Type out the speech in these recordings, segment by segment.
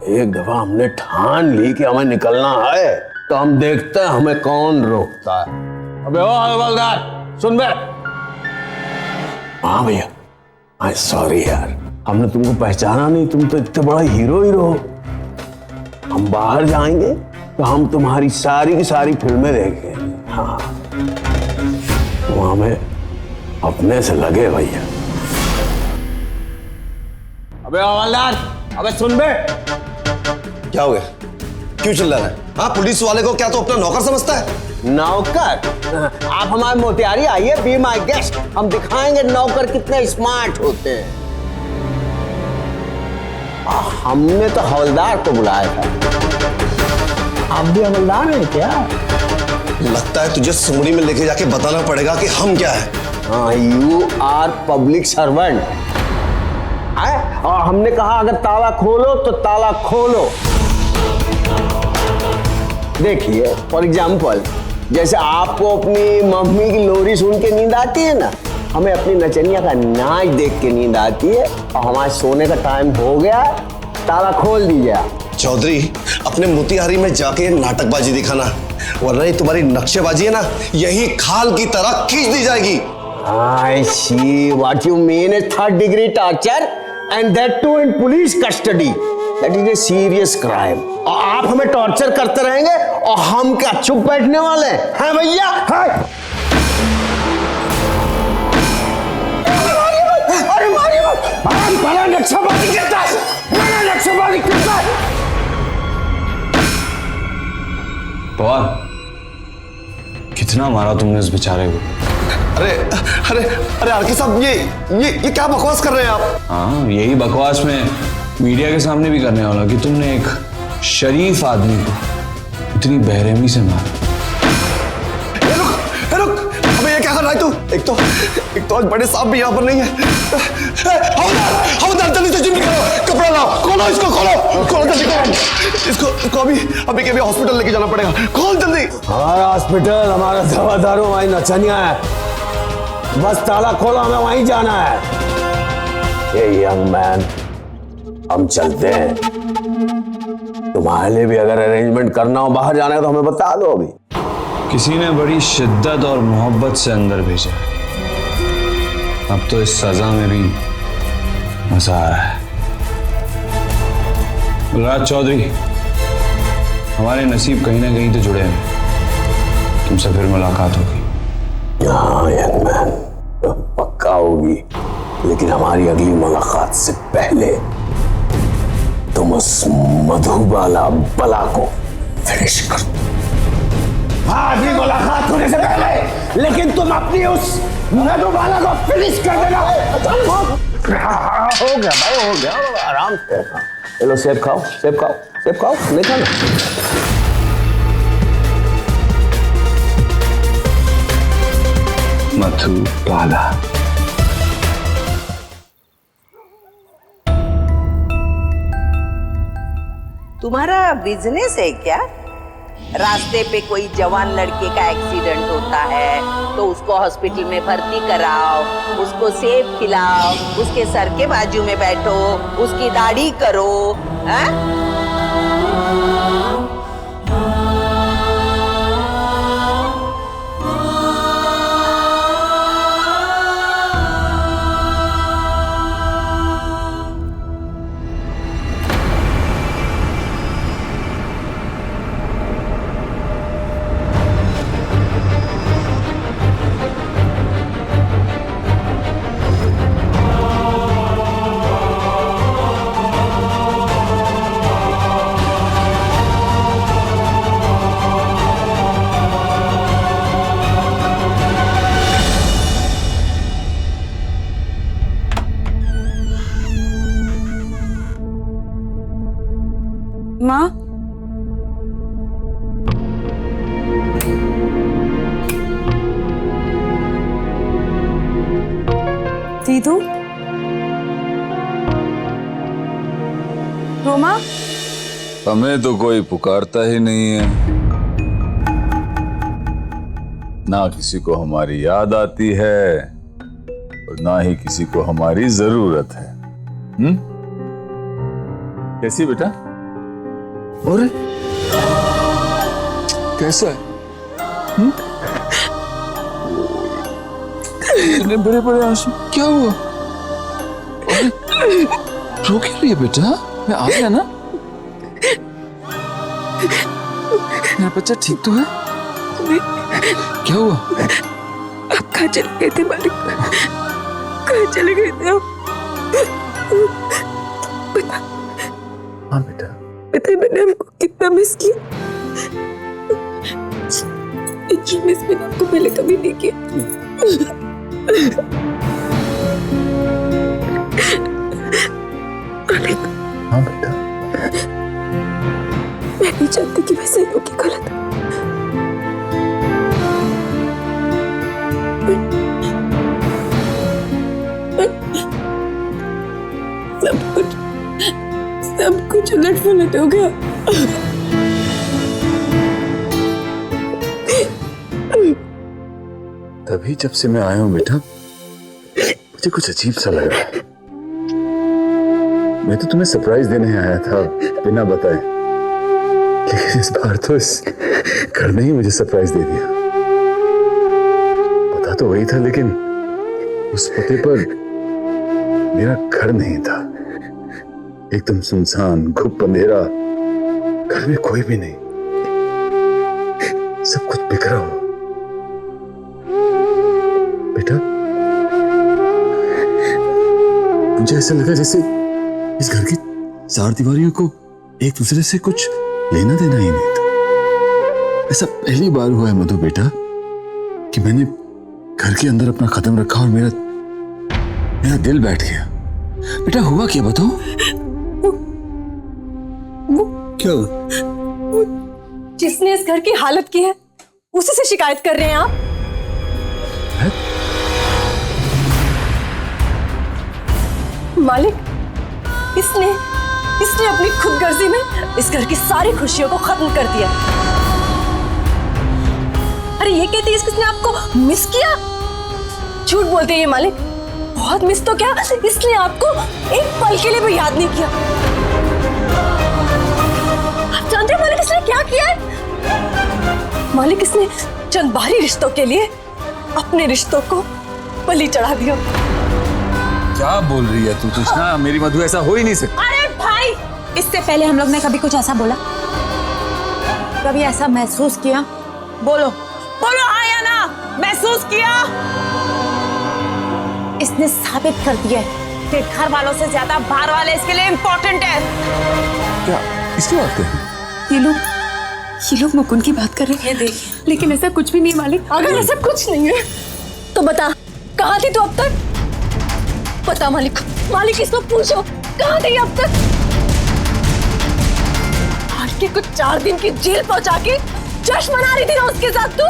एक दफा हमने ठान ली कि हमें निकलना है तो हम देखते हैं हमें कौन रोकता है। अबे ओ हवलदार सुन बे। हाँ भैया, आई सॉरी यार, हमने तुमको पहचाना नहीं, तुम तो इतने बड़ा हीरो हो। हम बाहर जाएंगे तो हम तुम्हारी सारी की सारी फिल्में देखेंगे। हाँ, तुम हमें अपने से लगे भैया। अबे हवलदार, अबे सुन बे। क्या हो गया, क्यों चिल्ला रहा है? हाँ, पुलिस वाले को क्या तो अपना नौकर समझता है? नौकर? आप हमारे मोतिहारी आइए, बी माय गेस्ट, हम दिखाएंगे नौकर कितने स्मार्ट होते हैं। हमने तो हवलदार को बुलाया था। आप भी हवलदार हैं क्या? लगता है तुझे सुमरी में लेके जाके बताना पड़ेगा कि हम क्या है। हाँ, यू आर पब्लिक सर्वेंट। और हमने कहा अगर ताला खोलो तो ताला खोलो। देखिए फॉर एग्जाम्पल, जैसे आपको अपनी मम्मी की लोरी सुन के नींद आती है ना, हमें अपनी नचनिया का नाच देख के नींद आती है। और हमारे सोने का टाइम हो गया, ताला खोल दीजिए। चौधरी, अपने मोतिहारी में जाके नाटकबाजी दिखाना, वरना तुम्हारी नक्शेबाजी है ना, यही खाल की तरह खींच दी जाएगी। I see what you mean is third degree torture and that too in police custody. That is a serious crime. और आप हमें टॉर्चर करते रहेंगे और हम क्या चुप बैठने वाले हैं भैया? अरे मारिए मत, बड़ा नक्शेबाजी करता है, बड़ा नक्शेबाजी करता है। पवन, कितना मारा तुमने इस बेचारे को? अरे अरे अरे आरके साहब, ये क्या बकवास कर रहे हैं आप? हाँ, यही बकवास में मीडिया के सामने भी करने वाला कि तुमने एक शरीफ आदमी को इतनी बेरहमी से मारा। रुक, अबे ये क्या कर रहा है तू? एक तो आज बड़े साहब भी यहाँ पर नहीं है। हवलदार जल्दी से जिम निकालो, कपड़ा लाओ, खोलो इसको, खोलो जल्दी करो। इसको अभी के भी हॉस्पिटल लेके जाना पड़ेगा। खोल जल्दी। हमारा हॉस्पिटल, हमारा दवादारों, वहीं नचनिया है, बस ताला खोलो, हमें वहीं जाना है। ये यंग मैन, हम चलते हैं। तुम्हारे लिए भी अगर अरेंजमेंट करना हो, बाहर जाना है तो हमें बता दो। अभी किसी ने बड़ी शिद्दत और मोहब्बत से अंदर भेजा, अब तो इस सजा में भी मजा आ रहा है। बलराज चौधरी, हमारे नसीब कहीं ना कहीं तो जुड़े हैं, तुमसे फिर मुलाकात होगी। हाँ यंग मैन, पक्का होगी, लेकिन हमारी अगली मुलाकात से पहले तुम उस मधुबाला बला को फिनिश कर दो। अगली मुलाकात होने से पहले, लेकिन तुम अपनी उस मधुबाला को फिनिश कर देना। हो गया भाई, हो गया, आराम से। चलो सेब खाओ, नहीं खाना? मधुबाला। तुम्हारा बिजनेस है क्या? रास्ते पे कोई जवान लड़के का एक्सीडेंट होता है तो उसको हॉस्पिटल में भर्ती कराओ, उसको सेब खिलाओ, उसके सर के बाजू में बैठो, उसकी दाढ़ी करो, हैं? माँ, दीदू, रोमा, हमें तो कोई पुकारता ही नहीं है, ना किसी को हमारी याद आती है और ना ही किसी को हमारी जरूरत है। कैसी बेटा? और कैसा है? इतने बड़े बड़े आंसू, क्या हुआ? रो क्यों रही है बेटा? मैं आ गया ना? मेरा बच्चा ठीक तो है? क्या हुआ? आप कहाँ चले गए थे मालिक? कहाँ चले गए थे आप? हाँ बेटा। पता है मैंने आपको कितना मिस किया। इतना मिस मैंने आपको पहले कभी नहीं किया। हाँ बेटा। मैं नहीं चाहती कि मैं सही होगी गलत। सब कुछ उलट पुलट हो गया। तभी जब से मैं आया हूं बेटा, मुझे कुछ अजीब सा लग रहा है। मैं तो तुम्हें सरप्राइज देने आया था बिना बताए, लेकिन इस बार तो इस घर ने ही मुझे सरप्राइज दे दिया। पता तो वही था, लेकिन उस पते पर मेरा घर नहीं था। एकदम सुनसान, घुप अंधेरा, घर में कोई भी नहीं, सब कुछ बिखरा हुआ। बेटा, मुझे ऐसा लगा जैसे इस घर की चार दीवारियों को एक दूसरे से कुछ लेना देना ही नहीं था। ऐसा पहली बार हुआ है मधु बेटा कि मैंने घर के अंदर अपना कदम रखा और मेरा दिल बैठ गया। बेटा हुआ क्या, बताओ? क्या हुआ? जिसने इस घर की हालत की है उसी से शिकायत कर रहे हैं आप? है? मालिक, इसने अपनी खुदगर्जी में इस घर की सारी खुशियों को खत्म कर दिया। अरे ये कहती है इसने आपको मिस किया? झूठ बोलते हैं ये मालिक। बहुत मिस तो क्या, इसने आपको एक पल के लिए भी याद नहीं किया। आप जानते हैं मालिक इसने क्या किया है? मालिक इसने चंद बाहरी रिश्तों के लिए अपने रिश्तों को बलि चढ़ा दिया। क्या बोल रही है तू तृष्णा? मेरी मधु, ऐसा हो ही नहीं सकता। अरे भाई, इससे पहले हम लोग ने कभी कुछ ऐसा बोला? कभी ऐसा महसूस किया? बोलो बोलो, हाँ या ना? महसूस किया? इसने साबित कर दिया है कि घर वालों से ज्यादा बाहर वाले इसके लिए इम्पोर्टेंट है। क्या इसकी बात कर रही है? ये लोग मुकुंद की बात कर रहे हैं, लेकिन ऐसा कुछ भी नहीं मालिक। अगर ऐसा कुछ नहीं है तो बता, कहाँ थी तू अब तक? बता मालिक, मालिक इसको पूछो कहाँ थी अब तक? आज के कुछ 4 दिन की जेल पहुंचा के जश्न मना रही थी ना उसके साथ तू?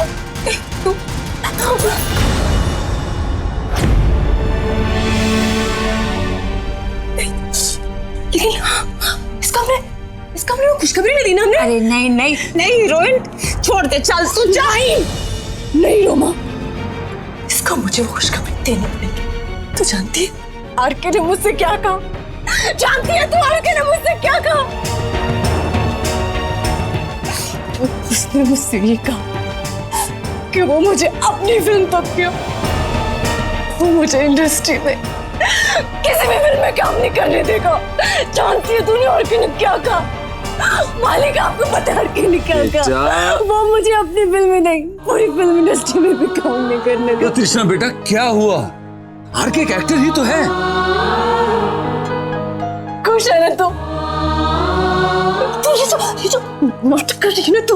लेकिन इस कमरे में खुशखबरी नहीं दी ना हमने। अरे नहीं नहीं नहीं हीरोइन, छोड़ दे, चल तू जा ही। नहीं रोमा, इसको मुझे वो खुशखबरी देनी पड़ेगी। तू जानती है आरके ने मुझसे क्या कहा? जानती है तू आरके ने मुझसे क्या कहा? उसने मुझसे ये कहा कि वो मुझे अपनी फिल्म तक क्यों, वो मुझे इंडस्ट्री में किसी भी फिल्म में काम नहीं करने देगा। जानती है तूने आरके ने क्या कहा? मालिक आपको पता है आरके ने क्या कहा? वो मुझे अपनी फिल्म में नहीं, पूरी फिल्म इंडस्ट्री में भी काम नहीं करने देगा। तृष्णा बेटा, क्या हुआ? आरके एक एक्टर ही तो है। खुश है ना तू? ये जो नाटक कर रही है ना तू,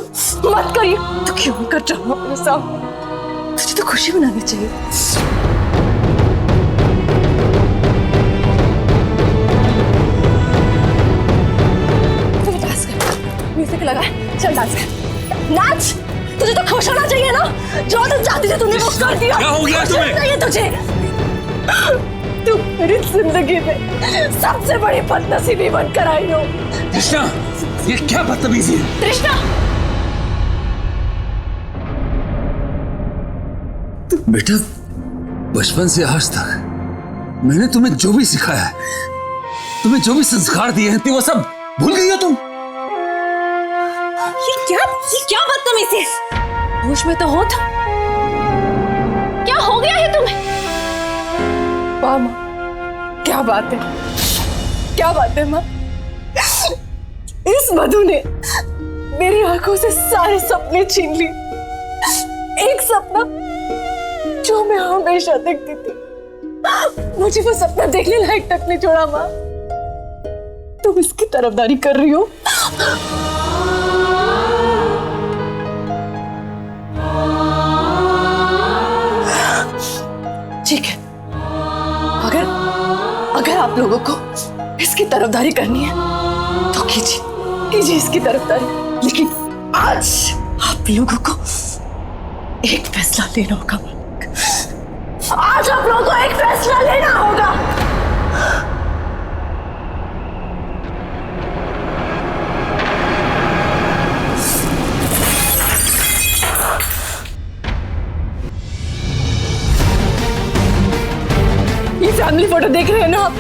मत करिए। तू क्यों कर रहा है मेरे साथ? तुझे तो खुशी मनानी चाहिए। तुझे डांस कर, म्यूजिक लगा, चल डांस कर, नाच। तुझे तो खुश होना चाहिए ना, जो तू चाहती थी तूने वो कर दिया। क्या हो गया तुम्हें? चाहिए तुझे। तू मेरी जिंदगी में सबसे बड़ी बदनसीबी बनकर आई हो। तृष्णा, ये क्या बदतमीजी है? तृष्णा, बेटा, बचपन से आज तक मैंने तुम्हें जो भी सिखाया है, तुम्हें जो भी संस्कार दिए हैं, वो सब भूल गई हो तुम? क्या बदतमीजी, होश में तो हो तुम। क्या हो गया है तुम्हें? माँ, क्या बात है, क्या बात है माँ। इस मधु ने मेरी आंखों से सारे सपने छीन लिए। एक सपना जो मैं हमेशा देखती थी, मुझे वो सपना देखने लायक तक नहीं छोड़ा। माँ, तुम इसकी तरफदारी कर रही हो। ठीक है, अगर आप लोगों को इसकी तरफदारी करनी है तो कीजिए इसकी तरफदारी, लेकिन आज आप लोगों को एक फैसला लेना होगा। आज आप लोगों को एक फैसला लेना होगा। ये फैमिली फोटो देख रहे हैं ना आप?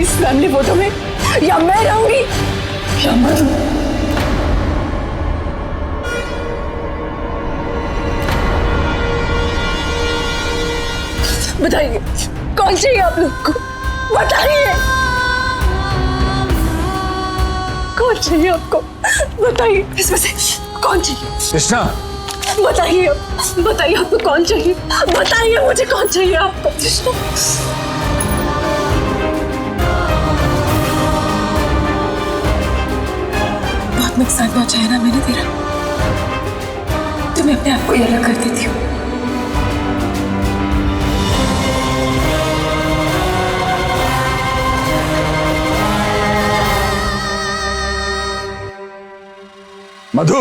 इस फैमिली फोटो में या मैं रहूंगी या मधु। बताइए कौन चाहिए आप लोग को? बताइए कौन चाहिए आपको? बताइए इसमें से कौन चाहिए? कृष्णा, बताइए आपको कौन चाहिए? बताइए मुझे कौन चाहिए आपको? कृष्णा, बहुत नुकसान पहुंचाया ना मैंने तेरा, तो मैं अपने आप को ये अलग कर देती हूँ। मधु,